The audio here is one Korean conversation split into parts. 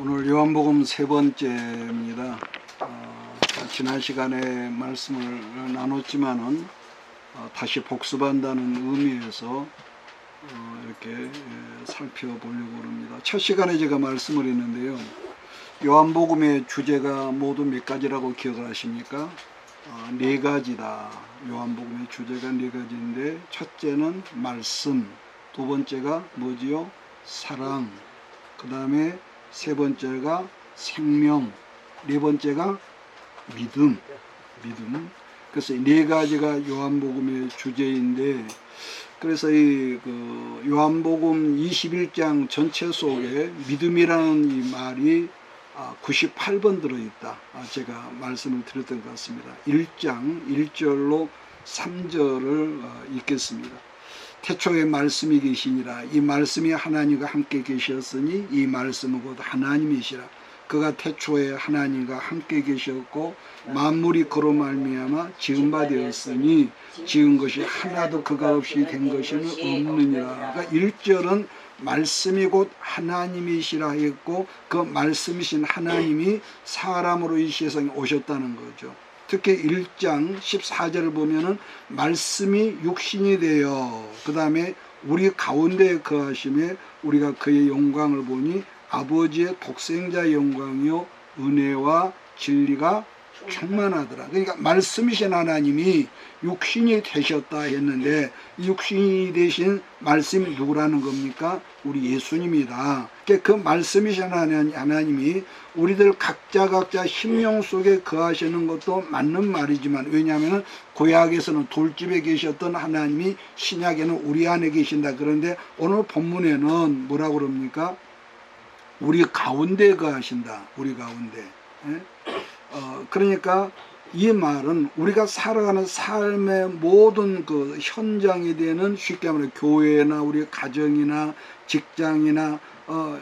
오늘 요한복음 세 번째입니다. 지난 시간에 말씀을 나눴지만은 다시 복습한다는 의미에서 이렇게 살펴보려고 합니다. 첫 시간에 제가 말씀을 했는데요. 요한복음의 주제가 모두 몇 가지라고 기억을 하십니까? 네 가지다. 요한복음의 주제가 네 가지인데, 첫째는 말씀, 두 번째가 뭐지요? 사랑, 그 다음에 세 번째가 생명, 네 번째가 믿음. 그래서 네 가지가 요한복음의 주제인데, 그래서 이 요한복음 21장 전체 속에 믿음이라는 이 말이 98번 들어있다. 제가 말씀을 드렸던 것 같습니다. 1장 1절로 3절을 읽겠습니다. 태초에 말씀이 계시니라. 이 말씀이 하나님과 함께 계셨으니 이 말씀은 곧 하나님이시라. 그가 태초에 하나님과 함께 계셨고 만물이 그로 말미암아 지은 바 되었으니 지은 것이 하나도 그가 없이 된 것은 없느니라. 그러니까 1절은 말씀이 곧 하나님이시라 했고, 그 말씀이신 하나님이 사람으로 이 세상에 오셨다는 거죠. 특히 1장 14절을 보면은 말씀이 육신이 되어 그 다음에 우리 가운데 거하심에 우리가 그의 영광을 보니 아버지의 독생자의 영광이요 은혜와 진리가 충만하더라. 그러니까 말씀이신 하나님이 육신이 되셨다 했는데, 이 육신이 되신 말씀이 누구라는 겁니까? 우리 예수님이다. 그 말씀이신 하나님이 우리들 각자 심령 속에 거하시는 것도 맞는 말이지만, 왜냐하면 구약에서는 돌집에 계셨던 하나님이 신약에는 우리 안에 계신다. 그런데 오늘 본문에는 뭐라고 그럽니까? 우리 가운데 거하신다. 우리 가운데. 그러니까 이 말은 우리가 살아가는 삶의 모든 그 현장이 되는, 쉽게 말해 교회나 우리 가정이나 직장이나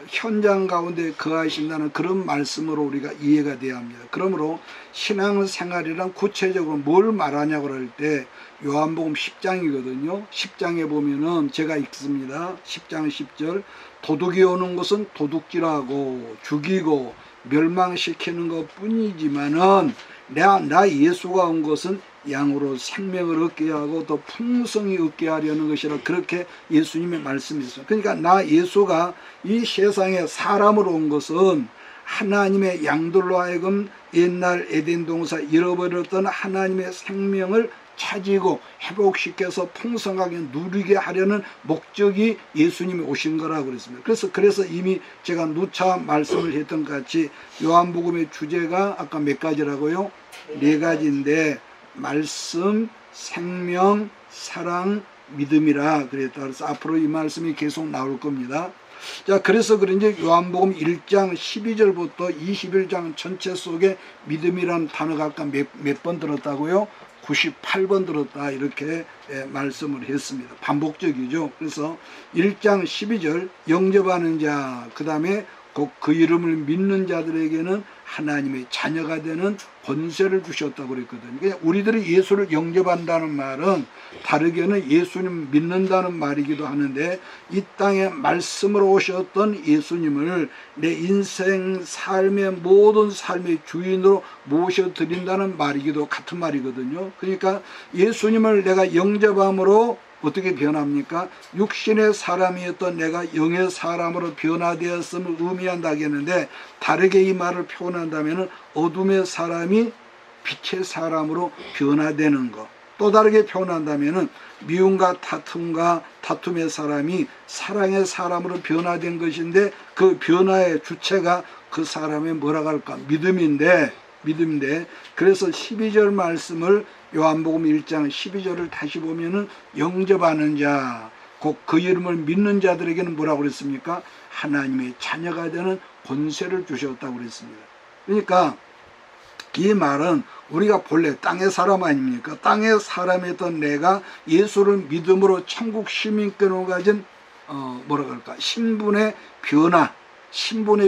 현장 가운데 거하신다는 그런 말씀으로 우리가 이해가 돼야 합니다. 그러므로 신앙생활이란 구체적으로 뭘 말하냐고 할 때 요한복음 10장이거든요. 10장에 보면은 제가 읽습니다. 10장 10절. 도둑이 오는 것은 도둑질하고 죽이고 멸망시키는 것 뿐이지만은 나 예수가 온 것은 양으로 생명을 얻게 하고 더 풍성히 얻게 하려는 것이라, 그렇게 예수님의 말씀이었어요. 그러니까 나 예수가 이 세상에 사람으로 온 것은 하나님의 양들로 하여금 옛날 에덴 동산 잃어버렸던 하나님의 생명을 찾이고 회복시켜서 풍성하게 누리게 하려는 목적이 예수님이 오신 거라고 그랬습니다. 그래서 이미 제가 누차 말씀을 했던 것 같이 요한복음의 주제가 아까 몇 가지라고요? 네 가지인데, 말씀, 생명, 사랑, 믿음이라 그랬다. 그래서 앞으로 이 말씀이 계속 나올 겁니다. 자, 그래서 그런지 요한복음 1장 12절부터 21장 전체 속에 믿음이라는 단어가 아까 몇 번 들었다고요? 98번 들었다. 이렇게 말씀을 했습니다. 반복적이죠. 그래서 1장 12절 영접하는 자, 그 다음에 곧 그 이름을 믿는 자들에게는 하나님의 자녀가 되는 권세를 주셨다고 그랬거든요. 그러니까 우리들이 예수를 영접한다는 말은 다르게는 예수님 믿는다는 말이기도 하는데, 이 땅에 말씀으로 오셨던 예수님을 내 인생 삶의 모든 삶의 주인으로 모셔드린다는 말이기도 같은 말이거든요. 그러니까 예수님을 내가 영접함으로 어떻게 변합니까? 육신의 사람이었던 내가 영의 사람으로 변화되었음을 의미한다겠는데, 다르게 이 말을 표현한다면 어둠의 사람이 빛의 사람으로 변화되는 것. 또 다르게 표현한다면 미움과 다툼의 사람이 사랑의 사람으로 변화된 것인데, 그 변화의 주체가 그 사람의 뭐라고 할까? 믿음인데, 그래서 12절 말씀을 요한복음 1장 12절을 다시 보면은 영접하는 자, 곧 그 이름을 믿는 자들에게는 뭐라고 그랬습니까? 하나님의 자녀가 되는 권세를 주셨다고 그랬습니다. 그러니까 이 말은 우리가 본래 땅의 사람 아닙니까? 땅의 사람이었던 내가 예수를 믿음으로 천국 시민권을 가진 뭐라고 할까? 신분의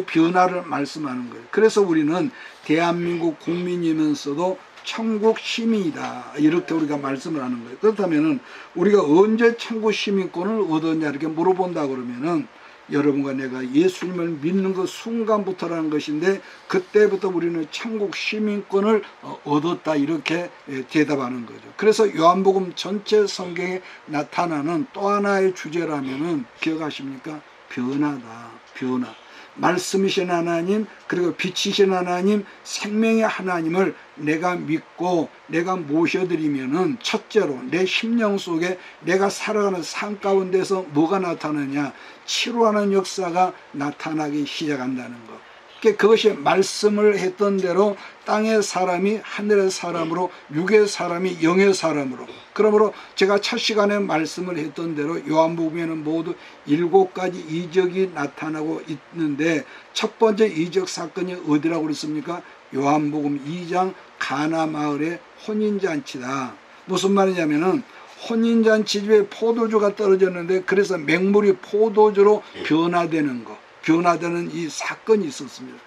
변화를 말씀하는 거예요. 그래서 우리는 대한민국 국민이면서도 천국 시민이다. 이렇게 우리가 말씀을 하는 거예요. 그렇다면은 우리가 언제 천국 시민권을 얻었냐 이렇게 물어본다 그러면은 여러분과 내가 예수님을 믿는 그 순간부터라는 것인데, 그때부터 우리는 천국 시민권을 얻었다, 이렇게 대답하는 거죠. 그래서 요한복음 전체 성경에 나타나는 또 하나의 주제라면은 기억하십니까? 변화다. 변화. 말씀이신 하나님, 그리고 빛이신 하나님, 생명의 하나님을 내가 믿고 내가 모셔드리면은 첫째로 내 심령 속에 내가 살아가는 삶 가운데서 뭐가 나타나냐? 치료하는 역사가 나타나기 시작한다는 것. 그것이 말씀을 했던 대로 땅의 사람이 하늘의 사람으로, 육의 사람이 영의 사람으로. 그러므로 제가 첫 시간에 말씀을 했던 대로 요한복음에는 모두 7가지 이적이 나타나고 있는데, 첫 번째 이적 사건이 어디라고 그랬습니까? 요한복음 2장 가나 마을의 혼인잔치다. 무슨 말이냐면은 혼인잔치 집에 포도주가 떨어졌는데, 그래서 맹물이 포도주로 변화되는 것, 변화되는 이 사건이 있었습니다.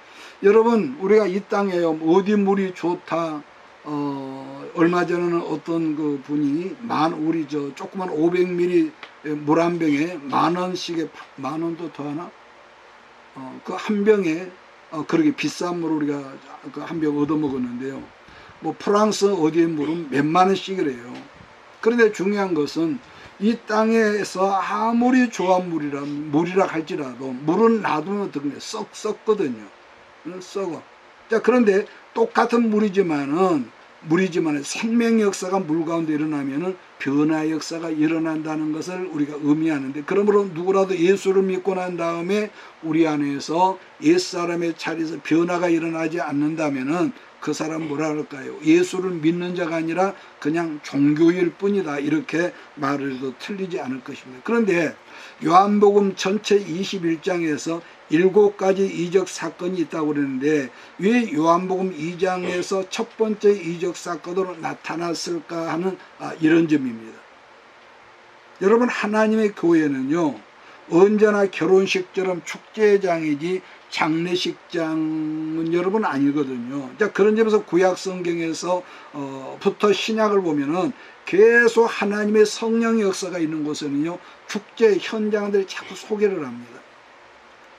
여러분, 우리가 이 땅에 어디 물이 좋다, 얼마 전에는 어떤 그 분이 우리 조그만 500ml 물 한 병에 10,000원씩에, 10,000원도 더 하나? 그 한 병에 그렇게 비싼 물을 우리가 그 한 병 얻어 먹었는데요. 뭐 프랑스 어디의 물은 몇만 원씩이래요. 그런데 중요한 것은 이 땅에서 아무리 좋은 물이라 할지라도 물은 놔두면 어떻게 썩거든요. 썩어. 자, 그런데 똑같은 물이지만은 생명 역사가 물 가운데 일어나면은 변화 역사가 일어난다는 것을 우리가 의미하는데, 그러므로 누구라도 예수를 믿고 난 다음에 우리 안에서 옛사람의 자리에서 변화가 일어나지 않는다면은 그 사람 뭐라 그럴까요? 예수를 믿는 자가 아니라 그냥 종교일 뿐이다, 이렇게 말을 해도 틀리지 않을 것입니다. 그런데 요한복음 전체 21장에서 7가지 이적 사건이 있다고 그러는데, 왜 요한복음 2장에서 첫 번째 이적 사건으로 나타났을까 하는 이런 점입니다. 여러분, 하나님의 교회는요, 언제나 결혼식처럼 축제장이지 장례식장은 여러분 아니거든요. 자, 그런 점에서 구약 성경에서 부터 신약을 보면은 계속 하나님의 성령의 역사가 있는 곳에는요, 축제 현장들이 자꾸 소개를 합니다.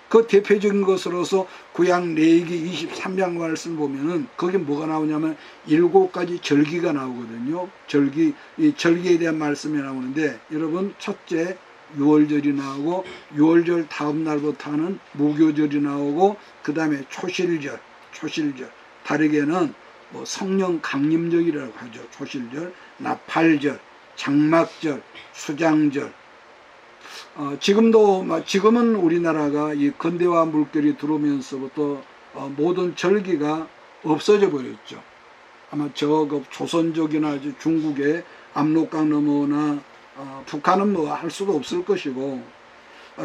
그 대표적인 것으로서 구약 레위기 23장 말씀 보면은 거기 뭐가 나오냐면 7가지 절기가 나오거든요. 이 절기에 대한 말씀이 나오는데, 여러분, 첫째 유월절이 나오고, 유월절 다음 날부터 하는 무교절이 나오고, 그 다음에 초실절, 다르게는 뭐 성령 강림절이라고 하죠. 초실절, 나팔절, 장막절, 수장절. 지금은 우리나라가 이 근대화 물결이 들어오면서부터 모든 절기가 없어져 버렸죠. 아마 조선족이나 중국의 압록강 너머나 북한은 뭐 할 수도 없을 것이고,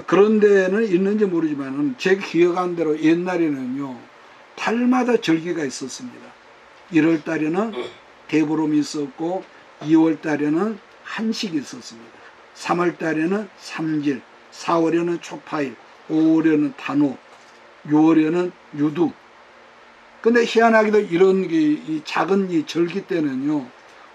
그런 데는 있는지 모르지만 제 기억한 대로 옛날에는요, 달마다 절기가 있었습니다. 1월 달에는 대보름이 있었고, 2월 달에는 한식이 있었습니다. 3월 달에는 삼질, 4월에는 초파일, 5월에는 단오, 6월에는 유두. 근데 희한하게도 이런 이 작은 이 절기 때는요,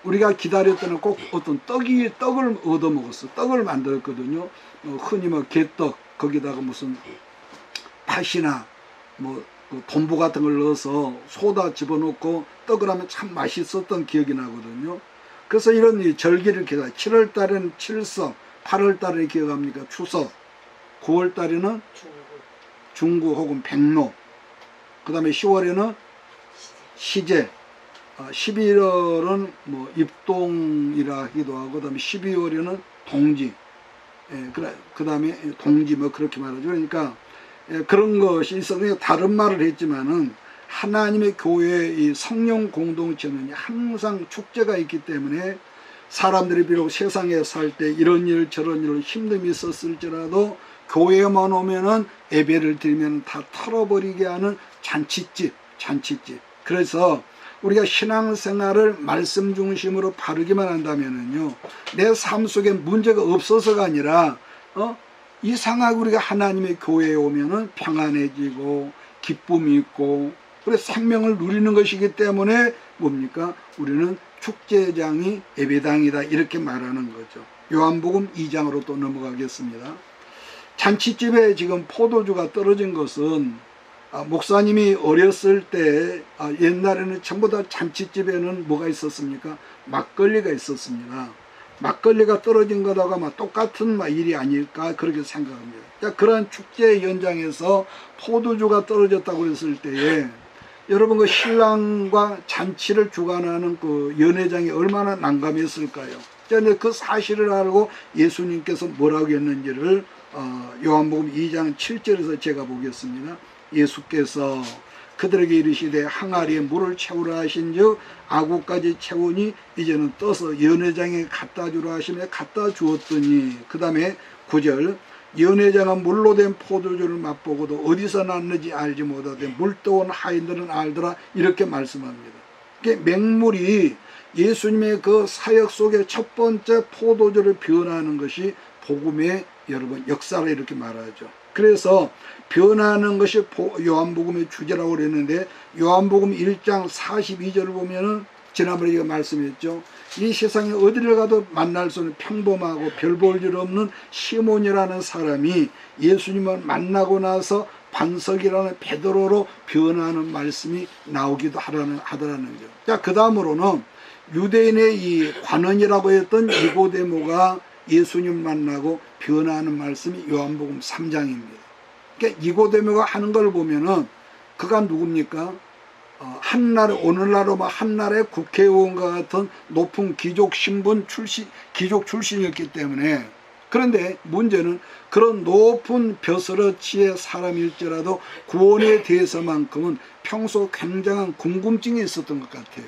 우리가 기다렸던 꼭 어떤 떡을 얻어 먹었어. 떡을 만들었거든요. 흔히 개떡, 거기다가 무슨 팥이나 돈부 같은 걸 넣어서 소다 집어넣고 떡을 하면 참 맛있었던 기억이 나거든요. 그래서 이런 이 절기를 기다려. 7월 달에는 칠석, 8월 달에 기억합니까? 추석, 9월 달에는 중구 혹은 백로, 그 다음에 10월에는 시제, 11월은 입동이라 하기도 하고, 그 다음에 12월에는 동지, 그 다음에 동지 그렇게 말하죠. 그러니까 그런 것이 있어서 다른 말을 했지만은 하나님의 교회의 이 성령 공동체는 항상 축제가 있기 때문에 사람들이 비록 세상에 살 때 이런 일 저런 일로 힘듦이 있었을지라도 교회만 오면은 예배를 드리면 다 털어버리게 하는 잔치집. 그래서 우리가 신앙생활을 말씀 중심으로 바르기만 한다면은요, 내 삶 속에 문제가 없어서가 아니라 이상하게 우리가 하나님의 교회에 오면은 평안해지고 기쁨이 있고, 그래서 생명을 누리는 것이기 때문에 뭡니까? 우리는 축제장이 예배당이다, 이렇게 말하는 거죠. 요한복음 2장으로 또 넘어가겠습니다. 잔치집에 지금 포도주가 떨어진 것은 목사님이 어렸을 때 옛날에는 전부 다 잔치집에는 뭐가 있었습니까? 막걸리가 있었습니다. 막걸리가 떨어진 거다가 똑같은 일이 아닐까 그렇게 생각합니다. 그러한 축제 현장에서 포도주가 떨어졌다고 그랬을 때에 여러분 그 신랑과 잔치를 주관하는 그 연회장이 얼마나 난감했을까요? 그런데 그 사실을 알고 예수님께서 뭐라고 했는지를 요한복음 2장 7절에서 제가 보겠습니다. 예수께서 그들에게 이르시되 항아리에 물을 채우라 하신즉 아구까지 채우니 이제는 떠서 연회장에 갖다 주라 하시며 갖다 주었더니 그 다음에 9절 연회장은 물로 된 포도주를 맛보고도 어디서 났는지 알지 못하되 물떠온 하인들은 알더라 이렇게 말씀합니다. 맹물이 예수님의 그 사역 속에 첫 번째 포도주를 변화하는 것이 복음의 여러분 역사를 이렇게 말하죠. 그래서 변화하는 것이 요한복음의 주제라고 그랬는데 요한복음 1장 42절을 보면은 지난번에 제가 말씀했죠. 이 세상에 어디를 가도 만날 수 없는 평범하고 별 볼 일 없는 시몬이라는 사람이 예수님을 만나고 나서 반석이라는 베드로로 변화하는 말씀이 나오기도 하더라는 거죠. 자, 그 다음으로는 유대인의 이 관원이라고 했던 니고데모가 예수님 만나고 변화하는 말씀이 요한복음 3장입니다. 그러니까 니고데모가 하는 걸 보면은 그가 누굽니까? 한나라 오늘날로 한나라의 국회의원과 같은 높은 귀족 신분 출신 귀족 출신이었기 때문에 그런데 문제는 그런 높은 벼슬어치의 사람일지라도 구원에 대해서만큼은 평소 굉장한 궁금증이 있었던 것 같아요.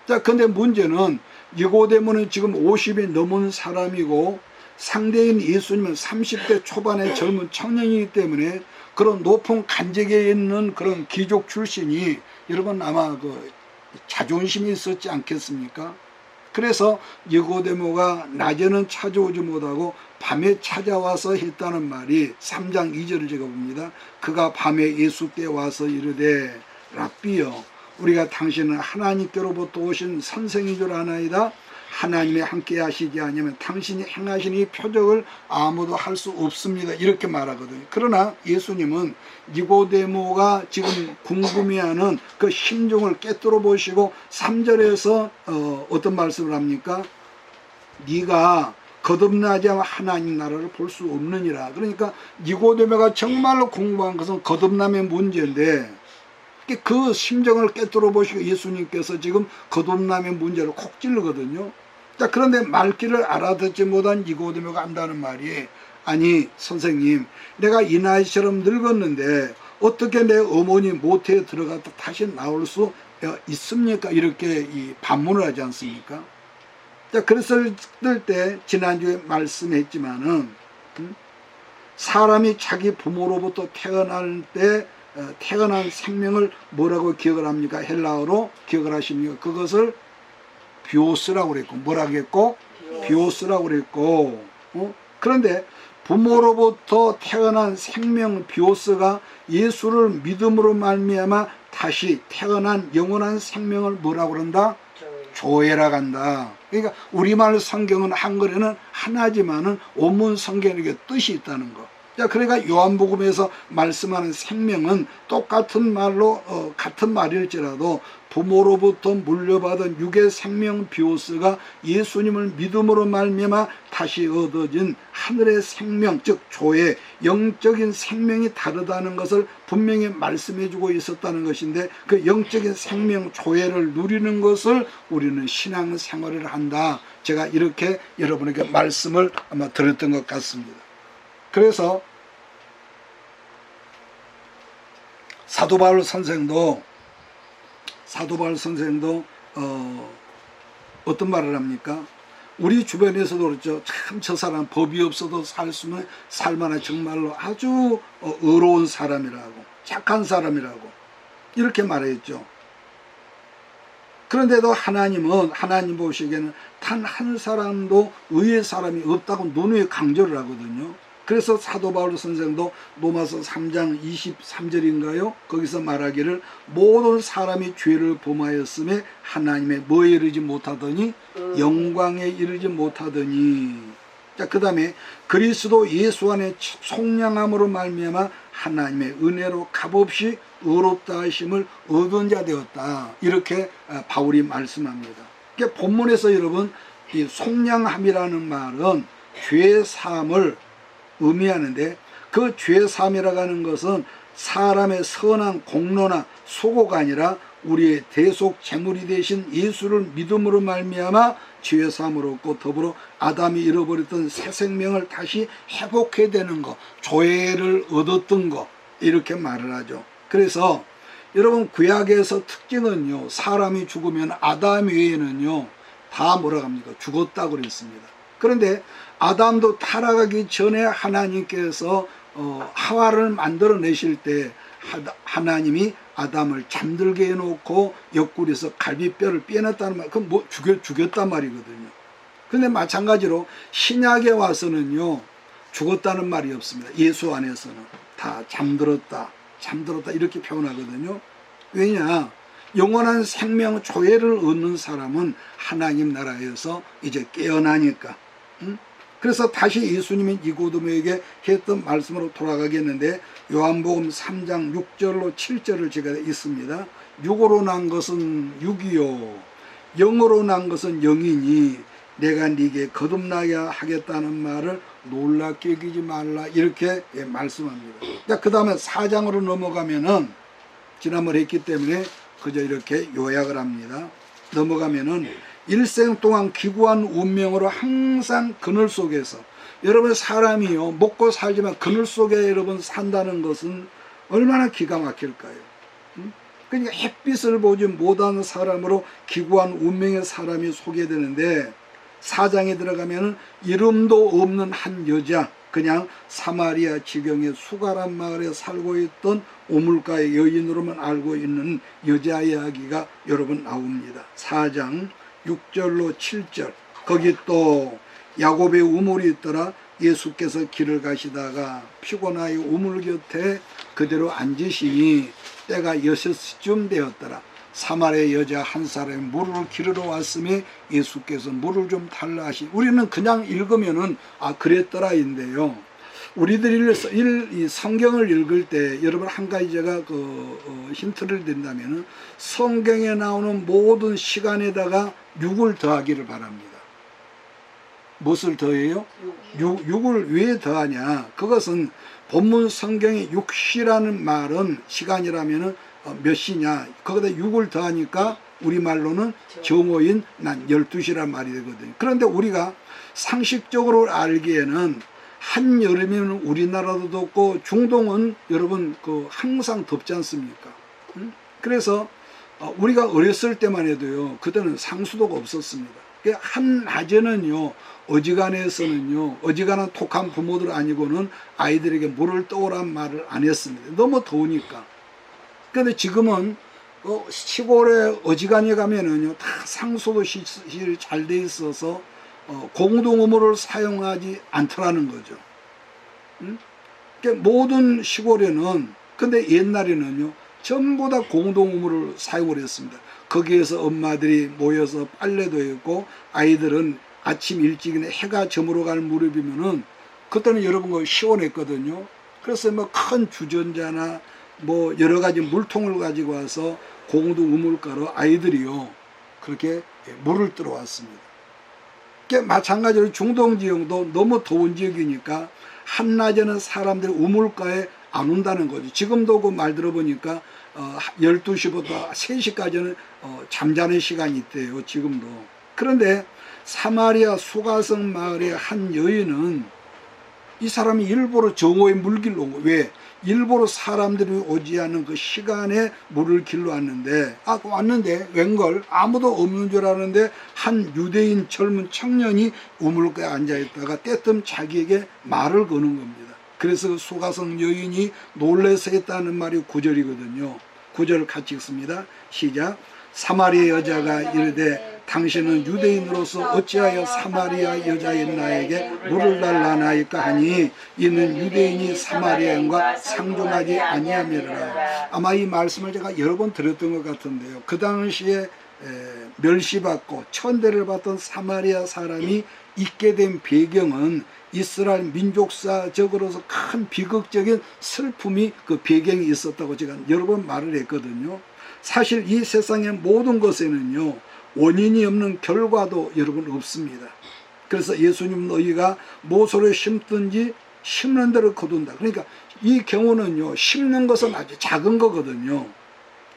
자, 근데 문제는 니고데모는 지금 50이 넘은 사람이고 상대인 예수님은 30대 초반의 젊은 청년이기 때문에 그런 높은 간직에 있는 그런 귀족 출신이 여러분 아마 그 자존심이 있었지 않겠습니까? 그래서 니고데모가 낮에는 찾아오지 못하고 밤에 찾아와서 했다는 말이 3장 2절을 제가 봅니다. 그가 밤에 예수께 와서 이르되 랍비여 우리가 당신은 하나님께로부터 오신 선생인 줄 아나이다. 하나님이 함께 하시지 않으면 당신이 행하신 이 표적을 아무도 할 수 없습니다. 이렇게 말하거든요. 그러나 예수님은 니고데모가 지금 궁금해하는 그 심정을 깨뜨려 보시고 3절에서 어떤 말씀을 합니까? 네가 거듭나지 않으면 하나님 나라를 볼 수 없느니라. 그러니까 니고데모가 정말로 궁금한 것은 거듭남의 문제인데 그 심정을 깨뜨려 보시고 예수님께서 지금 거듭남의 문제를 콕 찔르거든요. 자, 그런데 말귀를 알아듣지 못한 니고데모가 한다는 말이 아니 선생님 내가 이 나이처럼 늙었는데 어떻게 내 어머니 모태에 들어갔다 다시 나올 수 있습니까? 이렇게 반문을 하지 않습니까? 자, 그랬을 때 지난주에 말씀했지만은 사람이 자기 부모로부터 태어날 때 태어난 생명을 뭐라고 기억을 합니까? 헬라어로 기억을 하십니까? 그것을 비오스라고 그랬고 뭐라고 했고? 비오스라고 그랬고 그런데 부모로부터 태어난 생명 비오스가 예수를 믿음으로 말미암아 다시 태어난 영원한 생명을 뭐라고 그런다? 조회라 간다. 그러니까 우리말 성경은 한글에는 하나지만은 원문 성경에게 뜻이 있다는 거. 자, 그러니까 요한복음에서 말씀하는 생명은 똑같은 말로 같은 말일지라도 부모로부터 물려받은 육의 생명 비오스가 예수님을 믿음으로 말미암아 다시 얻어진 하늘의 생명 즉 조회 영적인 생명이 다르다는 것을 분명히 말씀해주고 있었다는 것인데 그 영적인 생명 조회를 누리는 것을 우리는 신앙생활을 한다. 제가 이렇게 여러분에게 말씀을 아마 드렸던 것 같습니다. 그래서 사도 바울 선생도 어떤 말을 합니까? 우리 주변에서도 그렇죠. 참 저 사람 법이 없어도 살만한 정말로 아주 의로운 사람이라고 착한 사람이라고 이렇게 말했죠. 그런데도 하나님 보시기에는 단 한 사람도 의의 사람이 없다고 논의에 강조를 하거든요. 그래서 사도 바울 선생도 로마서 3장 23절인가요? 거기서 말하기를 모든 사람이 죄를 범하였음에 하나님의 뭐에 이르지 못하더니 영광에 이르지 못하더니 자, 그 다음에 그리스도 예수 안에 속량함으로 말미암아 하나님의 은혜로 값없이 의롭다 하심을 얻은 자 되었다. 이렇게 바울이 말씀합니다. 그러니까 본문에서 여러분 이 속량함이라는 말은 죄 사함을 의미하는데, 그 죄 사함이라고 하는 것은 사람의 선한 공로나 수고가 아니라 우리의 대속 제물이 되신 예수를 믿음으로 말미암아 죄 사함을 얻고 더불어 아담이 잃어버렸던 새 생명을 다시 회복해야 되는 것, 조회를 얻었던 것, 이렇게 말을 하죠. 그래서 여러분 구약에서 특징은요, 사람이 죽으면 아담 외에는요 다 뭐라고 합니까? 죽었다고 그랬습니다. 그런데 아담도 타락하기 전에 하나님께서 하와를 만들어내실 때 하나님이 아담을 잠들게 해놓고 옆구리에서 갈비뼈를 빼냈다는 말, 그건 뭐 죽였단 말이거든요. 근데 마찬가지로 신약에 와서는요 죽었다는 말이 없습니다. 예수 안에서는 다 잠들었다 이렇게 표현하거든요. 왜냐? 영원한 생명 조회를 얻는 사람은 하나님 나라에서 이제 깨어나니까. 그래서 다시 예수님이 니고데모에게 했던 말씀으로 돌아가겠는데, 요한복음 3장 6절로 7절을 제가 있습니다. 육으로 난 것은 육이요 영으로 난 것은 영이니 내가 네게 거듭나게 하겠다는 말을 놀랍게 여기지 말라, 이렇게 말씀합니다. 그 다음에 4장으로 넘어가면은 지난번에 했기 때문에 그저 이렇게 요약을 합니다. 넘어가면은 일생 동안 기구한 운명으로 항상 그늘 속에서, 여러분 사람이요 먹고 살지만 그늘 속에 여러분 산다는 것은 얼마나 기가 막힐까요? 그러니까 햇빛을 보지 못하는 사람으로 기구한 운명의 사람이 소개되는데, 4장에 들어가면은 이름도 없는 한 여자, 그냥 사마리아 지경의 수가란 마을에 살고 있던 우물가의 여인으로만 알고 있는 여자 이야기가 여러분 나옵니다. 4장 6절로 7절. 거기 또 야곱의 우물이 있더라. 예수께서 길을 가시다가 피곤하여 우물 곁에 그대로 앉으시니 때가 6시쯤 되었더라. 사마리아 여자 한 사람이 물을 기르러 왔으며 예수께서 물을 좀 달라 하시. 우리는 그냥 읽으면은 그랬더라인데요. 우리들이 이 성경을 읽을 때 여러분 한 가지 제가 힌트를 드린다면은, 성경에 나오는 모든 시간에다가 6을 더하기를 바랍니다. 무엇을 더해요? 6을 왜 더하냐? 그것은 본문 성경에 6시라는 말은 시간이라면은 몇 시냐? 거기다 6을 더하니까 우리말로는 정오인 난 12시란 말이 되거든요. 그런데 우리가 상식적으로 알기에는 한여름이면 우리나라도 덥고 중동은 여러분 항상 덥지 않습니까? 그래서 우리가 어렸을 때만 해도요 그때는 상수도가 없었습니다. 한낮에는요 어지간해서는요, 어지간한 톡한 부모들 아니고는 아이들에게 물을 떠오란 말을 안 했습니다. 너무 더우니까. 그런데 지금은 시골에 어지간히 가면은요 다 상수도 시설이 잘 돼 있어서 공동우물을 사용하지 않더라는 거죠. 그러니까 모든 시골에는, 근데 옛날에는요 전부 다 공동우물을 사용을 했습니다. 거기에서 엄마들이 모여서 빨래도 했고, 아이들은 아침 일찍이나 해가 저물어 갈 무렵이면은 그때는 여러분 시원했거든요. 그래서 뭐 큰 주전자나 뭐 여러 가지 물통을 가지고 와서 공동우물가로 아이들이요 그렇게 물을 뜨러 왔습니다. 마찬가지로 중동 지역도 너무 더운 지역이니까 한낮에는 사람들이 우물가에 안 온다는 거죠. 지금도 그 말 들어보니까 12시부터 3시까지는 잠자는 시간이 있대요. 지금도. 그런데 사마리아 수가성 마을의 한 여인은 이 사람이 일부러 정오에 물길로 온 거예요. 왜? 일부러 사람들이 오지 않는 그 시간에 물을 길러 왔는데, 왔는데 웬걸 아무도 없는 줄 아는데 한 유대인 젊은 청년이 우물가에 앉아있다가 때뜸 자기에게 말을 거는 겁니다. 그래서 그 수가성 여인이 놀라서 했다는 말이 9절이거든요. 9절 같이 읽습니다. 시작. 사마리아 여자가 이르되 당신은 유대인으로서 어찌하여 사마리아 여자인 나에게 물을 달라나이까 하니 이는 유대인이 사마리아인과 상종하지 아니함이라. 아마 이 말씀을 제가 여러 번 드렸던 것 같은데요. 그 당시에 멸시받고 천대를 받던 사마리아 사람이 있게 된 배경은 이스라엘 민족사적으로서 큰 비극적인 슬픔이 그 배경이 있었다고 제가 여러 번 말을 했거든요. 사실 이 세상의 모든 것에는요, 원인이 없는 결과도 여러분 없습니다. 그래서 예수님 너희가 모소를 심든지 심는 대로 거둔다. 그러니까 이 경우는요, 심는 것은 아주 작은 거거든요.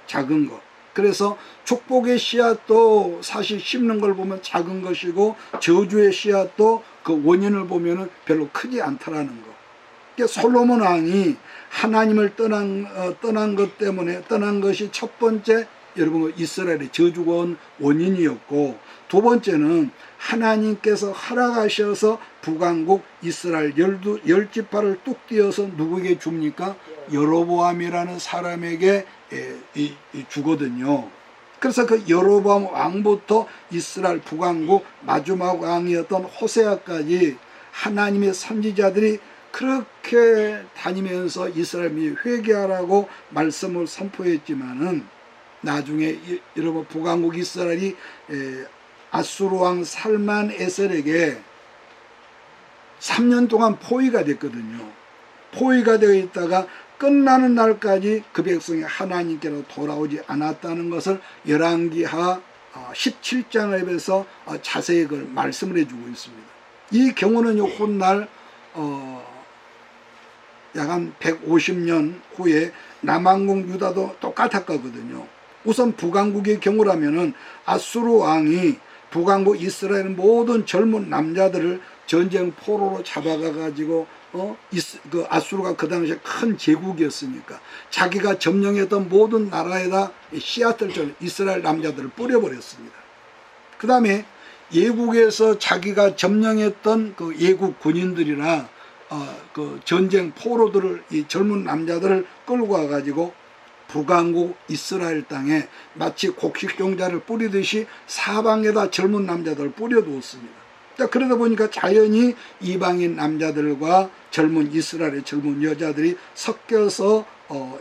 작은 거. 그래서 축복의 씨앗도 사실 심는 걸 보면 작은 것이고, 저주의 씨앗도 그 원인을 보면은 별로 크지 않다라는 거. 그러니까 솔로몬 왕이 하나님을 떠난 것 때문에, 떠난 것이 첫 번째 여러분 이스라엘의 저주가 온 원인이었고, 두 번째는 하나님께서 허락하셔서 북왕국 이스라엘 10지파를 뚝 띄어서 누구에게 줍니까? 여로보암이라는 사람에게 주거든요. 그래서 그 여로보암 왕부터 이스라엘 북왕국 마지막 왕이었던 호세아까지 하나님의 선지자들이 그렇게 다니면서 이스라엘이 회개하라고 말씀을 선포했지만은 나중에 여러분 북왕국 이스라엘이 아수르 왕 살만 에셀에게 3년 동안 포위가 됐거든요. 포위가 되어 있다가 끝나는 날까지 그 백성이 하나님께로 돌아오지 않았다는 것을 열왕기하 17장에 비해서 자세히 그걸 말씀을 해주고 있습니다. 이 경우는 훗날 약 한 150년 후에 남왕국 유다도 똑같았거든요. 우선 북왕국의 경우라면은 아수르 왕이 북왕국 이스라엘 모든 젊은 남자들을 전쟁 포로로 잡아가 가지고 그 아수르가 그 당시에 큰 제국이었으니까 자기가 점령했던 모든 나라에다 씨앗들처럼 이스라엘 남자들을 뿌려버렸습니다. 그 다음에 예국에서 자기가 점령했던 그 예국 군인들이나 그 전쟁 포로들을, 이 젊은 남자들을 끌고 와가지고 북왕국 이스라엘 땅에 마치 곡식종자를 뿌리듯이 사방에다 젊은 남자들을 뿌려두었습니다. 그러다 보니까 자연히 이방인 남자들과 젊은 이스라엘의 젊은 여자들이 섞여서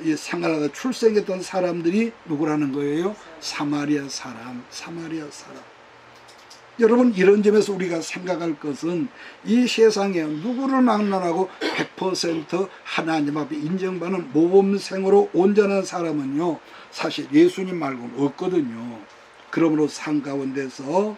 이 생활하다 출생했던 사람들이 누구라는 거예요? 사마리아 사람. 여러분, 이런 점에서 우리가 생각할 것은 이 세상에 누구를 막론하고 100% 하나님 앞에 인정받는 모범생으로 온전한 사람은요, 사실 예수님 말고는 없거든요. 그러므로 삶 가운데서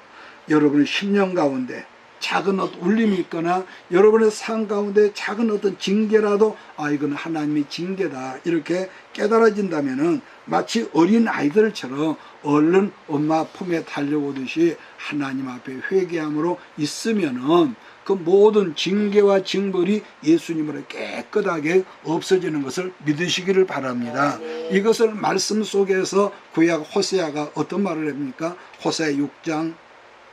여러분의 10년 가운데 작은 어떤 울림이 있거나 여러분의 삶 가운데 작은 어떤 징계라도 이건 하나님의 징계다 이렇게 깨달아진다면은 마치 어린 아이들처럼 얼른 엄마 품에 달려오듯이 하나님 앞에 회개함으로 있으면은 그 모든 징계와 징벌이 예수님으로 깨끗하게 없어지는 것을 믿으시기를 바랍니다. 이것을 말씀 속에서 구약 호세아가 어떤 말을 합니까? 호세아 6장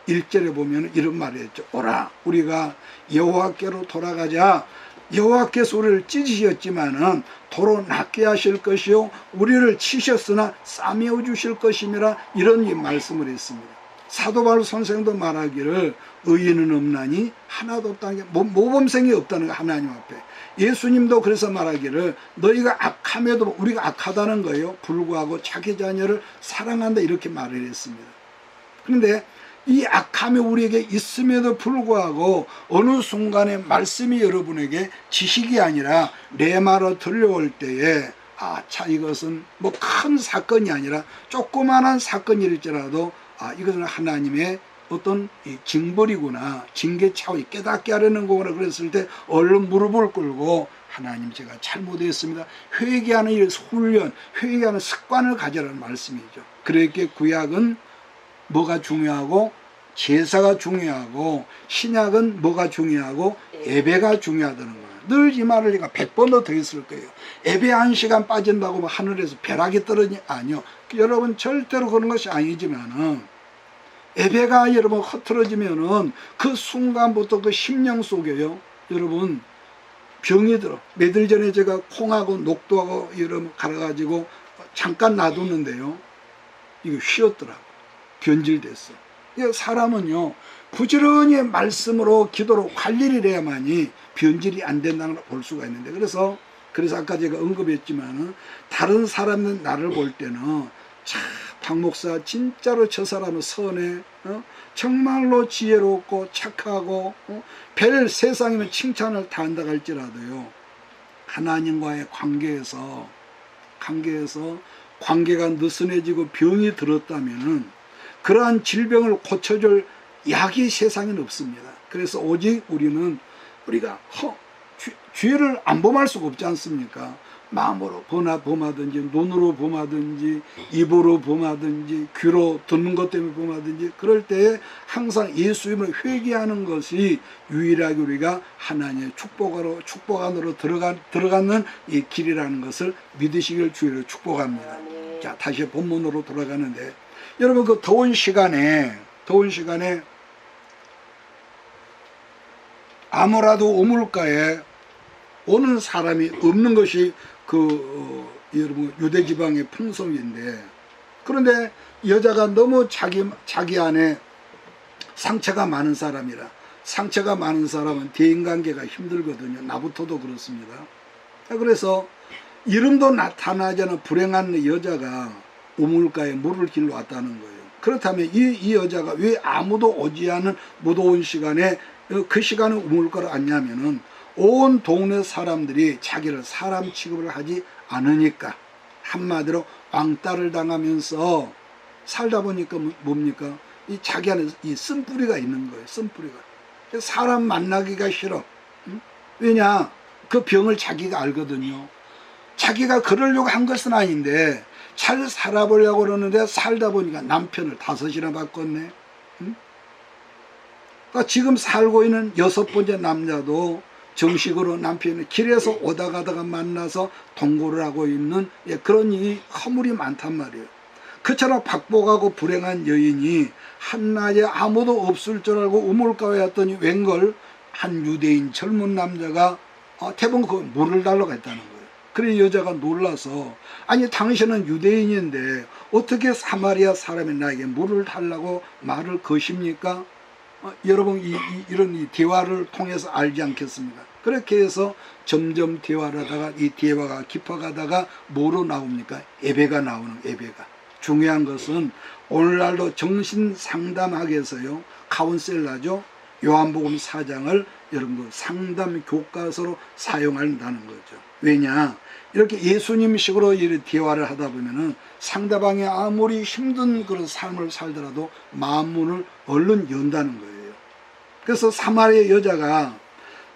1절에 보면 이런 말을 했죠. 오라, 우리가 여호와께로 돌아가자. 여호와께서 우리를 찢으셨지만은 도로 낫게 하실 것이요 우리를 치셨으나 싸매어 주실 것임이라, 이런 말씀을 했습니다. 사도 바울 선생도 말하기를 의인은 없나니 하나도 없다는 게 모범생이 없다는 거, 하나님 앞에. 예수님도 그래서 말하기를 너희가 악함에도 우리가 악하다는 거예요. 불구하고 자기 자녀를 사랑한다 이렇게 말을 했습니다. 그런데 이 악함이 우리에게 있음에도 불구하고 어느 순간에 말씀이 여러분에게 지식이 아니라 내 말로 들려올 때에 이것은 뭐 큰 사건이 아니라 조그만한 사건일지라도 이것은 하나님의 어떤 징벌이구나, 징계차원이 깨닫게 하려는 거구나 그랬을 때 얼른 무릎을 꿇고 하나님 제가 잘못했습니다. 회개하는 일, 훈련, 회개하는 습관을 가져라는 말씀이죠. 그렇게 구약은 뭐가 중요하고 제사가 중요하고 신약은 뭐가 중요하고 예배가 중요하다는 거예요. 늘 이 말을 제가 100번도 더 했을 거예요. 예배 1시간 빠진다고 하늘에서 벼락이 떨어지니 아니요. 여러분 절대로 그런 것이 아니지만은 예배가 여러분 흐트러지면은 그 순간부터 그 심령 속에요. 여러분 병이 들어. 며칠 전에 제가 콩하고 녹두하고 여러분 갈아가지고 잠깐 놔뒀는데요. 이거 휘었더라고. 변질됐어. 사람은요 부지런히 말씀으로 기도로 관리를 해야만이 변질이 안 된다는 걸 볼 수가 있는데, 그래서 아까 제가 언급했지만은 다른 사람은 나를 볼 때는 참 박 목사 진짜로 저 사람은 선해, 정말로 지혜롭고 착하고, 별 세상이면 칭찬을 다 한다 할지라도요, 하나님과의 관계가 느슨해지고 병이 들었다면은 그러한 질병을 고쳐줄 약이 세상에는 없습니다. 그래서 오직 우리가 죄를 안 범할 수가 없지 않습니까? 마음으로 범하든지, 눈으로 범하든지, 입으로 범하든지, 귀로 듣는 것 때문에 범하든지, 그럴 때에 항상 예수 이름으로 회개하는 것이 유일하게 우리가 하나님의 축복 안으로 들어가는 이 길이라는 것을 믿으시길 주의로 축복합니다. 자, 다시 본문으로 돌아가는데, 여러분 그 더운 시간에 아무라도 우물가에 오는 사람이 없는 것이 여러분 유대 지방의 풍속인데, 그런데 여자가 너무 자기 안에 상처가 많은 사람이라, 상처가 많은 사람은 대인관계가 힘들거든요. 나부터도 그렇습니다. 그래서 이름도 나타나지 않은 불행한 여자가 우물가에 물을 길러 왔다는 거예요. 그렇다면 이 여자가 왜 아무도 오지 않은 무더운 시간에 그 시간에 우물가로 왔냐면은 온 동네 사람들이 자기를 사람 취급을 하지 않으니까, 한마디로 왕따를 당하면서 살다 보니까 뭡니까? 이 자기 안에 이 쓴뿌리가 있는 거예요. 쓴뿌리가. 사람 만나기가 싫어. 왜냐? 그 병을 자기가 알거든요. 자기가 그러려고 한 것은 아닌데 잘 살아보려고 그러는데 살다 보니까 남편을 5이나 바꿨네. 그러니까 지금 살고 있는 6번째 남자도 정식으로 남편이 길에서 오다 가다가 만나서 동거를 하고 있는 그런 일이 허물이 많단 말이에요. 그처럼 박복하고 불행한 여인이 한낮에 아무도 없을 줄 알고 우물가에 왔더니 웬걸 한 유대인 젊은 남자가 대부분 그 물을 달라고 했다는 거예요. 그래 여자가 놀라서, 아니 당신은 유대인인데 어떻게 사마리아 사람이 나에게 물을 달라고 말을 거십니까? 여러분 이런 이 대화를 통해서 알지 않겠습니까? 그렇게 해서 점점 대화를 하다가 이 대화가 깊어가다가 뭐로 나옵니까? 예배가 나오는, 예배가. 중요한 것은 오늘날도 정신상담학에서요, 카운셀러죠, 요한복음 4장을 여러분 상담 교과서로 사용한다는 거죠. 왜냐? 이렇게 예수님식으로 이렇게 대화를 하다 보면은 상대방이 아무리 힘든 그런 삶을 살더라도 마음문을 얼른 연다는 거예요. 그래서 사마리아 여자가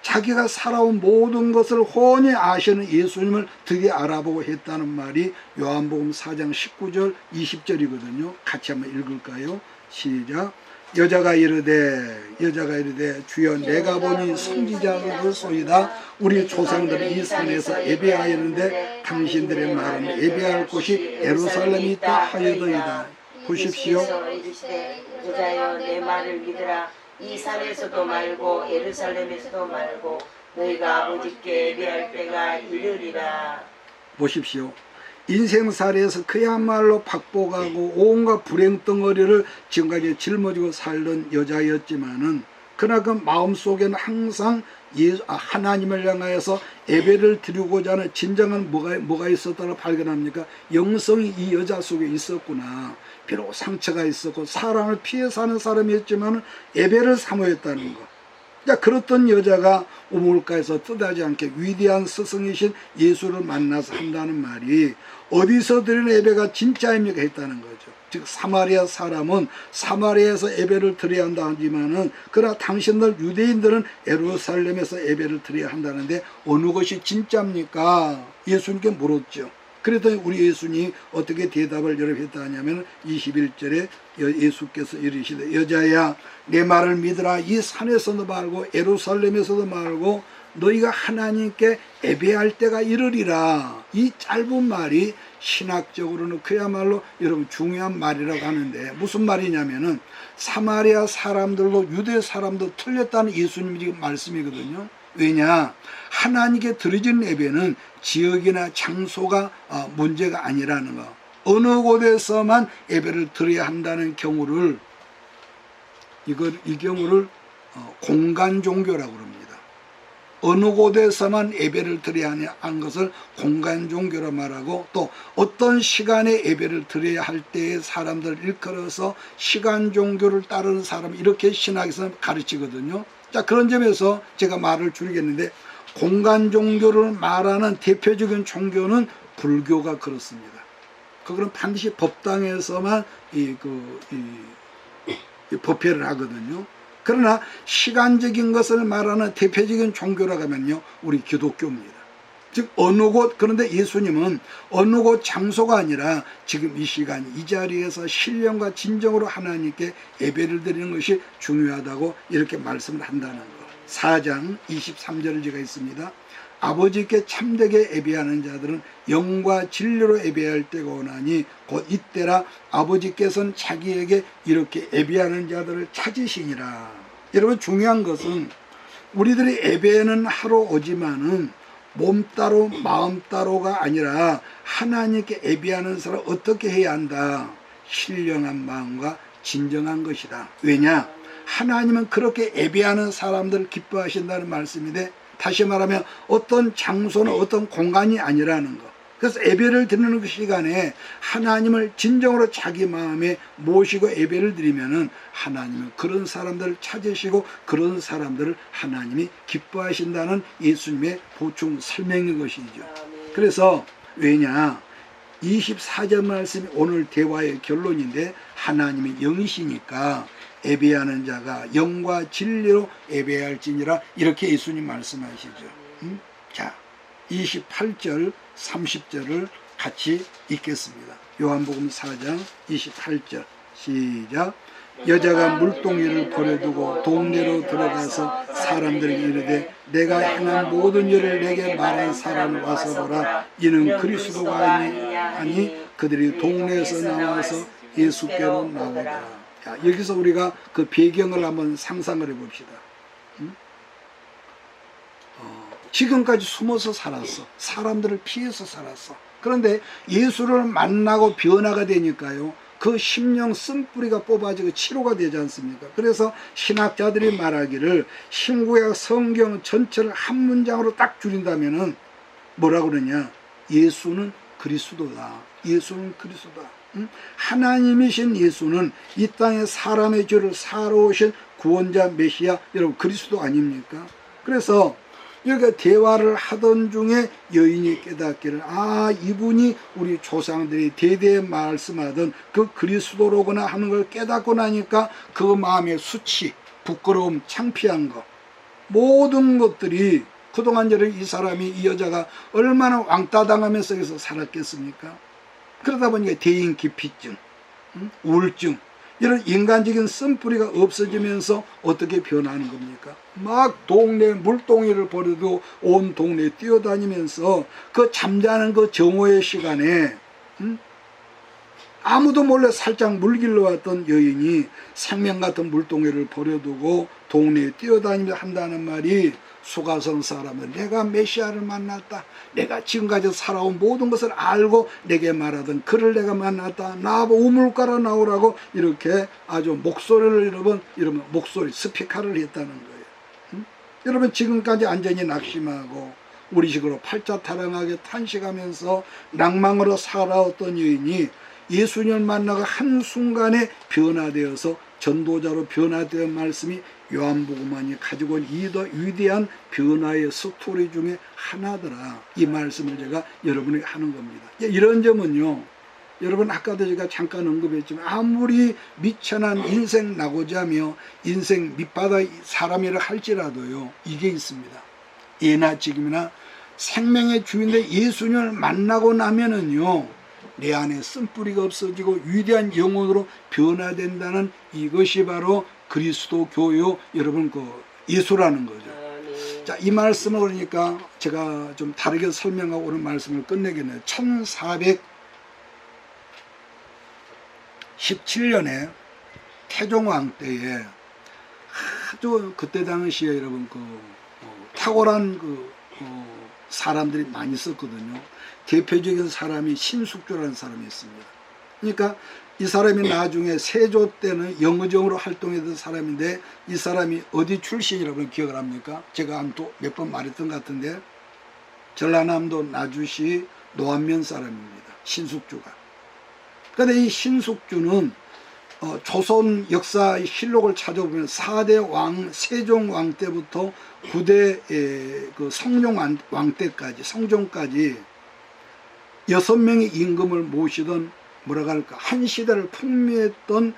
자기가 살아온 모든 것을 훤히 아시는 예수님을 드디어 알아보고 했다는 말이 요한복음 4장 19절 20절이거든요. 같이 한번 읽을까요? 시작. 여자가 이르되 주여 내가 보니 선지자로소이다. 우리 조상들은 이 산에서 예배하였는데 당신들의 말은 예배할 곳이 예루살렘이 있다 하여도이다. 보십시오. 여자여 내 말을 믿으라. 이 산에서도 말고 예루살렘에서도 말고 너희가 아버지께 예배할 때가 이르리라. 보십시오. 인생살이에서 그야말로 박복하고 온갖 불행덩어리를 지금까지 짊어지고 살던 여자였지만은, 그러나 그 마음속에는 항상 하나님을 향하여서 예배를 드리고자 하는 진정한 뭐가 있었다고 발견합니까? 영성이 이 여자 속에 있었구나. 비록 상처가 있었고 사랑을 피해 사는 사람이었지만 예배를 사모했다는 것. 자, 그렇던 여자가 우물가에서 뜻하지 않게 위대한 스승이신 예수를 만나서 한다는 말이 어디서 드리는 예배가 진짜입니까? 했다는 거죠. 즉 사마리아 사람은 사마리아에서 예배를 드려야 한다 하지만은, 그러나 당신들 유대인들은 예루살렘에서 예배를 드려야 한다는데 어느 것이 진짜입니까? 예수님께 물었죠. 그랬더니 우리 예수님이 어떻게 대답을 했다 하냐면 21절에 예수께서 이르시되 여자야 내 말을 믿으라. 이 산에서도 말고 예루살렘에서도 말고 너희가 하나님께 예배할 때가 이르리라. 이 짧은 말이 신학적으로는 그야말로 여러분 중요한 말이라고 하는데, 무슨 말이냐면은 사마리아 사람들도 유대 사람도 틀렸다는 예수님의 말씀이거든요. 왜냐? 하나님께 드려진 예배는 지역이나 장소가 문제가 아니라는 거. 어느 곳에서만 예배를 드려야 한다는 경우를, 이 경우를 공간 종교라고 합니다. 어느 곳에서만 예배를 드려야 하는 것을 공간 종교로 말하고, 또 어떤 시간에 예배를 드려야 할 때에 사람들을 일컬어서 시간 종교를 따르는 사람, 이렇게 신학에서 가르치거든요. 자, 그런 점에서 제가 말을 줄이겠는데, 공간 종교를 말하는 대표적인 종교는 불교가 그렇습니다. 그거는 반드시 법당에서만 법회를 하거든요. 그러나 시간적인 것을 말하는 대표적인 종교라고 하면요, 우리 기독교입니다. 즉 어느 곳, 그런데 예수님은 어느 곳 장소가 아니라 지금 이 시간 이 자리에서 신령과 진정으로 하나님께 예배를 드리는 것이 중요하다고 이렇게 말씀을 한다는 것. 4장 23절을 제가 있습니다. 아버지께 참되게 예배하는 자들은 영과 진리로 예배할 때가 오나니 곧 이때라 아버지께서는 자기에게 이렇게 예배하는 자들을 찾으시니라. 여러분, 중요한 것은 우리들이 예배는 하러 오지만은 몸 따로 마음 따로가 아니라 하나님께 예배하는 사람 어떻게 해야 한다? 신령한 마음과 진정한 것이다. 왜냐? 하나님은 그렇게 예배하는 사람들을 기뻐하신다는 말씀인데, 다시 말하면 어떤 장소는 어떤 공간이 아니라는 것. 그래서 예배를 드리는 그 시간에 하나님을 진정으로 자기 마음에 모시고 예배를 드리면은 하나님은 그런 사람들을 찾으시고 그런 사람들을 하나님이 기뻐하신다는 예수님의 보충 설명인 것이죠. 그래서 왜냐? 24절 말씀이 오늘 대화의 결론인데, 하나님의 영이시니까 예배하는 자가 영과 진리로 예배할지니라, 이렇게 예수님 말씀하시죠. 자, 28절 30절을 같이 읽겠습니다. 요한복음 4장 28절 시작. 여자가 물동이를 버려두고 동네로 들어가서 사람들에게 이르되 내가 행한 모든 일을 내게 말한 사람을 와서 보라, 이는 그리스도가 아니 그들이 동네에서 나와서 예수께로 나오더라. 자, 여기서 우리가 그 배경을 한번 상상을 해봅시다. 지금까지 숨어서 살았어. 사람들을 피해서 살았어. 그런데 예수를 만나고 변화가 되니까요, 그 심령 쓴뿌리가 뽑아지고 치료가 되지 않습니까? 그래서 신학자들이 말하기를 신구약 성경 전체를 한 문장으로 딱 줄인다면은 뭐라고 그러냐? 예수는 그리스도다. 예수는 그리스도다. 하나님이신 예수는 이 땅에 사람의 죄를 사러 오신 구원자 메시아, 여러분 그리스도 아닙니까? 그래서 여기가 대화를 하던 중에 여인이 깨닫기를, 아, 이분이 우리 조상들이 대대에 말씀하던 그 그리스도로구나 하는 걸 깨닫고 나니까 그 마음의 수치, 부끄러움, 창피한 것, 모든 것들이 그동안 이 사람이, 이 여자가 얼마나 왕따 당하면서 여기서 살았겠습니까? 그러다 보니까 대인기피증, 우울증, 이런 인간적인 쓴뿌리가 없어지면서 어떻게 변하는 겁니까? 막 동네 물동이를 버려도 온 동네에 뛰어다니면서 그 잠자는 그 정오의 시간에 아무도 몰래 살짝 물길러 왔던 여인이 생명 같은 물동이를 버려두고 동네에 뛰어다니며 한다는 말이, 수가성 사람은 내가 메시아를 만났다, 내가 지금까지 살아온 모든 것을 알고 내게 말하던 그를 내가 만났다, 나보고 우물가로 나오라고 이렇게 아주 목소리를 여러분 목소리 스피커를 했다는 거예요. 여러분, 지금까지 완전히 낙심하고 우리식으로 팔자타령하게 탄식하면서 낭망으로 살아왔던 여인이 예수님을 만나고 한순간에 변화되어서 전도자로 변화된 말씀이 요한복음만이 가지고 온 이 더 위대한 변화의 스토리 중에 하나더라. 이 말씀을 제가 여러분에게 하는 겁니다. 이런 점은요, 여러분 아까도 제가 잠깐 언급했지만 아무리 미천한 인생 나고자며 인생 밑바닥 사람이라 할지라도요, 이게 있습니다. 예나 지금이나 생명의 주인데 예수님을 만나고 나면은요, 내 안에 쓴뿌리가 없어지고 위대한 영혼으로 변화된다는 이것이 바로 그리스도 교요, 여러분 그 예수라는 거죠. 자, 이 말씀을 그러니까 제가 좀 다르게 설명하고 오늘 말씀을 끝내겠네요. 1417년에 태종왕 때에 아주 그때 당시에 여러분 탁월한 사람들이 많이 있었거든요. 대표적인 사람이 신숙주라는 사람이 있습니다. 그러니까 이 사람이 나중에 세조 때는 영의정으로 활동했던 사람인데 이 사람이 어디 출신이라고 기억을 합니까? 제가 몇 번 말했던 것 같은데 전라남도 나주시 노안면 사람입니다. 신숙주가. 그런데 이 신숙주는 조선 역사의 실록을 찾아보면 4대 왕, 세종왕 때부터 9대 그 성종왕 때까지, 성종까지 6명의 임금을 모시던 뭐라고 할까, 한 시대를 풍미했던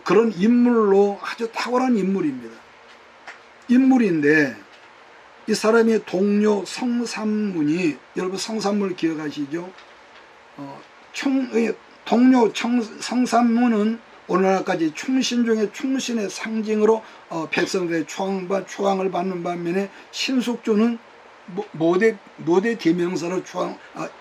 그런 인물로 아주 탁월한 인물인데 이 사람의 동료 성삼문이, 여러분 성삼문을 기억하시죠? 동료 성삼문은 오늘날까지 충신 중에 충신의 상징으로 백성들의 초항을 받는 반면에 신숙주는 뭐대 대명사로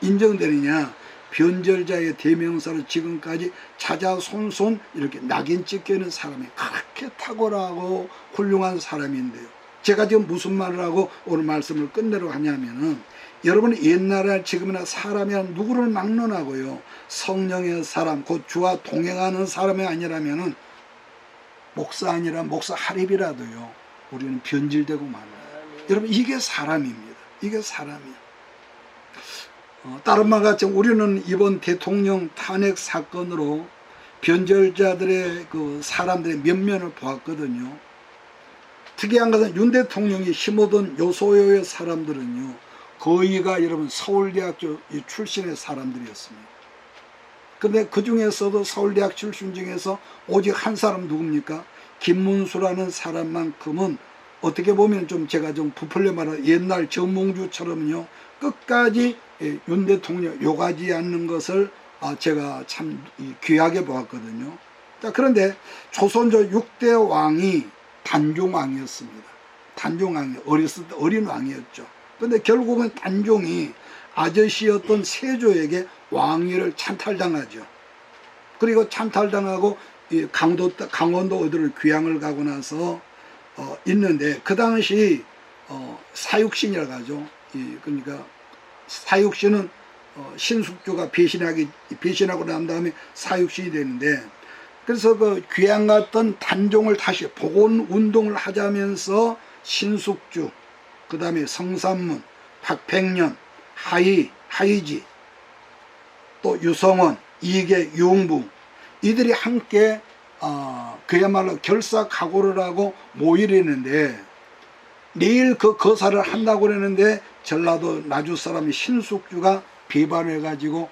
인정되느냐, 변절자의 대명사로 지금까지 자자손손 이렇게 낙인 찍혀있는 사람이 그렇게 탁월하고 훌륭한 사람인데요. 제가 지금 무슨 말을 하고 오늘 말씀을 끝내려 하냐면은, 여러분이 옛날에 지금이나 사람이 누구를 막론하고요, 성령의 사람, 곧 주와 동행하는 사람이 아니라면은 목사 아니라 목사 하립이라도요 우리는 변질되고 말아요. 여러분, 이게 사람입니다. 이게 사람이에요. 다른 말과 같이 우리는 이번 대통령 탄핵 사건으로 변절자들의 그 사람들의 면면을 보았거든요. 특이한 것은 윤 대통령이 힘오던 요소요의 사람들은요 거의가 여러분 서울대학교 출신의 사람들이었습니다. 그런데 그 중에서도 서울대학 출신 중에서 오직 한 사람 누굽니까? 김문수라는 사람만큼은 어떻게 보면 좀 제가 좀 부풀려 말하면 옛날 정몽주처럼요 끝까지 윤 대통령 욕하지 않는 것을 제가 참 귀하게 보았거든요. 자, 그런데 조선조 6대 왕이 단종왕이었습니다. 단종왕이 어렸을 때 어린 왕이었죠. 그런데 결국은 단종이 아저씨였던 세조에게 왕위를 찬탈당하죠. 그리고 찬탈당하고 강원도 어디를 귀향을 가고 나서 있는데 그 당시 사육신이라고 하죠. 그러니까 사육신은 신숙주가 배신하고 난 다음에 사육신이 되는데, 그래서 그 귀양 갔던 단종을 다시 복원 운동을 하자면서 신숙주, 그 다음에 성삼문, 박백년, 하이지, 또 유성원, 이계, 유흥부, 이들이 함께 그야말로 결사각오를 하고 모의를 했는데, 내일 그 거사를 한다고 그랬는데 전라도 나주 사람이 신숙주가 비반해가지고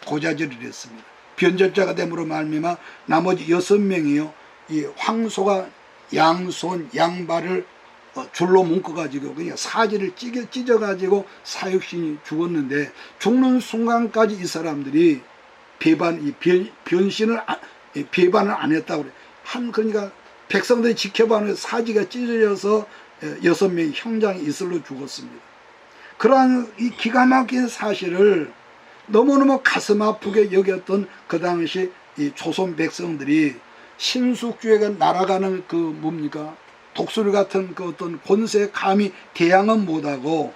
고자질을 했습니다. 변절자가 됨으로 말미암아 나머지 6명이요 이 황소가 양손 양발을 줄로 묶어가지고 그냥 사지를 찢어가지고 사육신이 죽었는데, 죽는 순간까지 이 사람들이 변신을 배반을 안 했다고 그래. 그러니까 백성들이 지켜봐는 사지가 찢어져서 6명이 형장이 이슬로 죽었습니다. 그러한 이 기가 막힌 사실을 너무너무 가슴 아프게 여겼던 그 당시 이 조선 백성들이 신숙주에게 날아가는 그 뭡니까? 독수리 같은 그 어떤 권세에 감히 대항은 못하고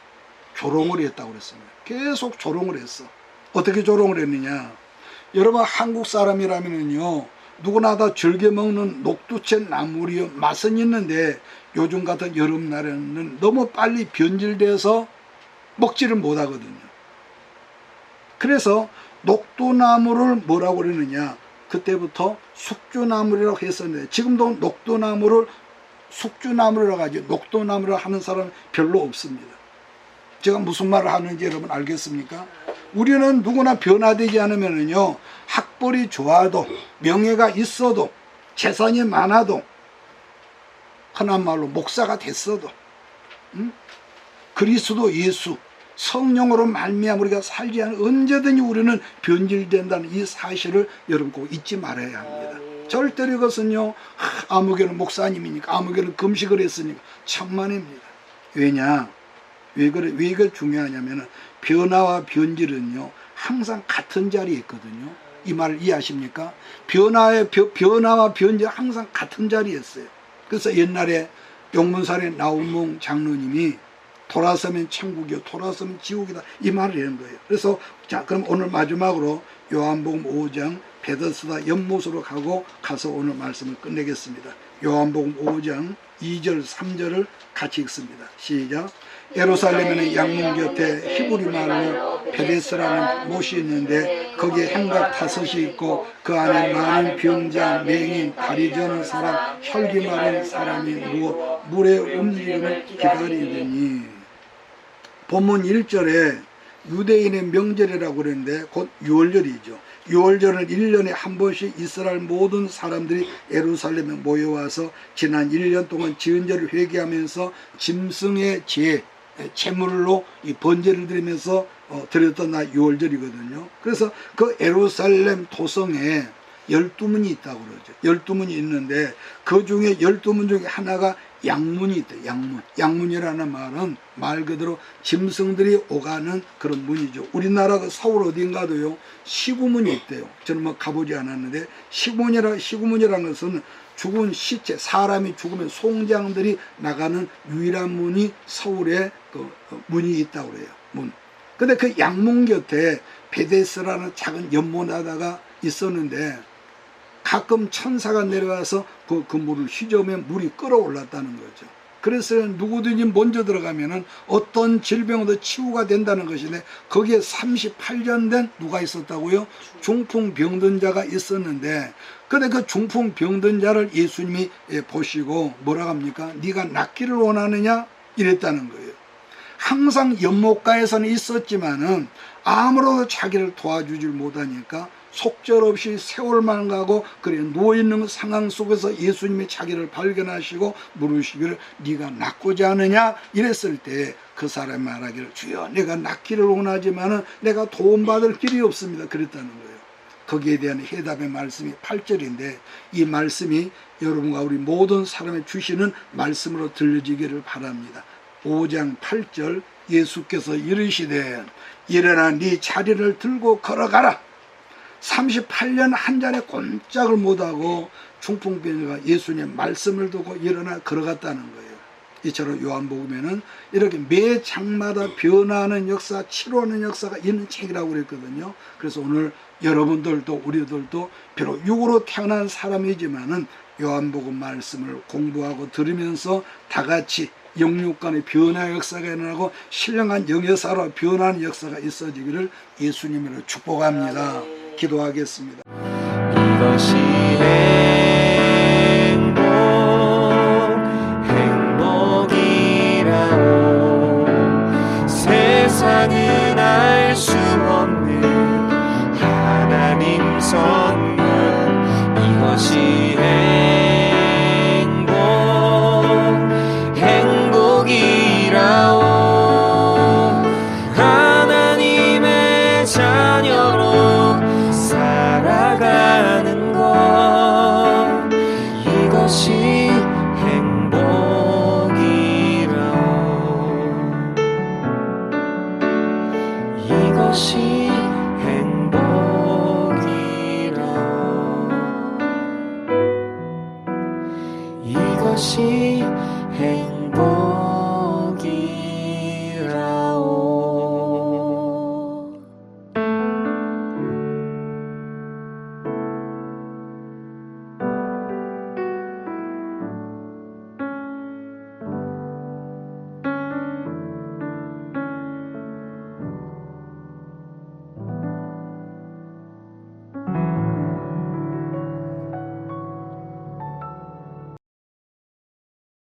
조롱을 했다고 그랬습니다. 계속 조롱을 했어. 어떻게 조롱을 했느냐? 여러분, 한국 사람이라면요 누구나 다 즐겨 먹는 녹두채 나물이요 맛은 있는데 요즘 같은 여름날에는 너무 빨리 변질돼서 먹지를 못하거든요. 그래서 녹두나물을 뭐라고 그러느냐, 그때부터 숙주나물이라고 했었는데 지금도 녹두나물을 숙주나물이라고 하죠. 녹두나물을 하는 사람은 별로 없습니다. 제가 무슨 말을 하는지 여러분 알겠습니까? 우리는 누구나 변화되지 않으면요 학벌이 좋아도 명예가 있어도 재산이 많아도 흔한 말로 목사가 됐어도 그리스도 예수 성령으로 말미암아 우리가 살지 않으면 언제든지 우리는 변질된다는 이 사실을 여러분 꼭 잊지 말아야 합니다. 절대로 이것은요 아무개는 목사님이니까 아무개는 금식을 했으니까 천만입니다. 왜냐? 왜 이걸 중요하냐면 변화와 변질은요 항상 같은 자리에 있거든요. 이 말을 이해하십니까? 변화와 변질 항상 같은 자리에 있어요. 그래서 옛날에 용문산의 나우몽 장로님이 돌아서면 천국이요 돌아서면 지옥이다 이 말을 하는 거예요. 그래서 자 그럼 오늘 마지막으로 요한복음 5장 베데스다 연못으로 가서 오늘 말씀을 끝내겠습니다. 요한복음 5장 2절 3절을 같이 읽습니다. 시작. 예루살렘에는 양문 곁에 히브리 말로 베데스라는 못이 있는데 거기에 행각 5이 있고 그 안에 많은 병자, 맹인, 다리 저는 사람, 혈기 마른 사람이 누워 물의 움직임을 기다리더니, 본문 1절에 유대인의 명절이라고 그러는데 곧 유월절이죠. 유월절은 1년에 한 번씩 이스라엘 모든 사람들이 예루살렘에 모여와서 지난 1년 동안 지은 죄를 회개하면서 짐승의 제물로 이 번제를 드리면서 드렸던 날 유월절이거든요. 그래서 그 예루살렘 도성에 12문이 있다고 그러죠. 12문이 있는데 그 중에 12문 중에 하나가 양문이 있대요. 양문. 양문이라는 말은 말 그대로 짐승들이 오가는 그런 문이죠. 우리나라 그 서울 어딘가도요, 시구문이 있대요. 저는 뭐 가보지 않았는데, 시구문이라는 것은 죽은 시체, 사람이 죽으면 송장들이 나가는 유일한 문이 서울에 그 문이 있다고 그래요. 문. 근데 그 양문 곁에 베데스라는 작은 연못하다가 있었는데, 가끔 천사가 내려와서 그 물을 휘저으면 물이 끓어올랐다는 거죠. 그래서 누구든지 먼저 들어가면은 어떤 질병도 치유가 된다는 것인데, 거기에 38년 된 누가 있었다고요? 중풍 병든 자가 있었는데, 근데 그 중풍 병든 자를 예수님이 보시고 뭐라고 합니까? 네가 낫기를 원하느냐? 이랬다는 거예요. 항상 연못가에서는 있었지만은 아무로도 자기를 도와주질 못하니까 속절없이 세월만 가고 그래 누워있는 상황 속에서 예수님이 자기를 발견하시고 물으시기를 네가 낫고자 하느냐 이랬을 때 그 사람이 말하기를 주여 내가 낫기를 원하지만은 내가 도움받을 길이 없습니다 그랬다는 거예요. 거기에 대한 해답의 말씀이 8절인데 이 말씀이 여러분과 우리 모든 사람에 주시는 말씀으로 들려지기를 바랍니다. 5장 8절 예수께서 이르시되 일어나 네 자리를 들고 걸어가라. 38년 한 잔에 꼼짝을 못하고 중풍병자가 예수님 말씀을 두고 일어나 걸어갔다는 거예요. 이처럼 요한복음에는 이렇게 매 장마다 변화하는 역사, 치료하는 역사가 있는 책이라고 그랬거든요. 그래서 오늘 여러분들도 우리들도 비록 육으로 태어난 사람이지만은 요한복음 말씀을 공부하고 들으면서 다 같이 영육 간의 변화의 역사가 일어나고 신령한 영예사로 변화하는 역사가 있어지기를 예수님으로 축복합니다. 기도하겠습니다. 이것이 행복이라오. 세상은 알 수 없는 하나님 선물. 이것이 행복이라오. 하나님의 자녀로 살아가는 것. 이것이 행복이라오. 이것이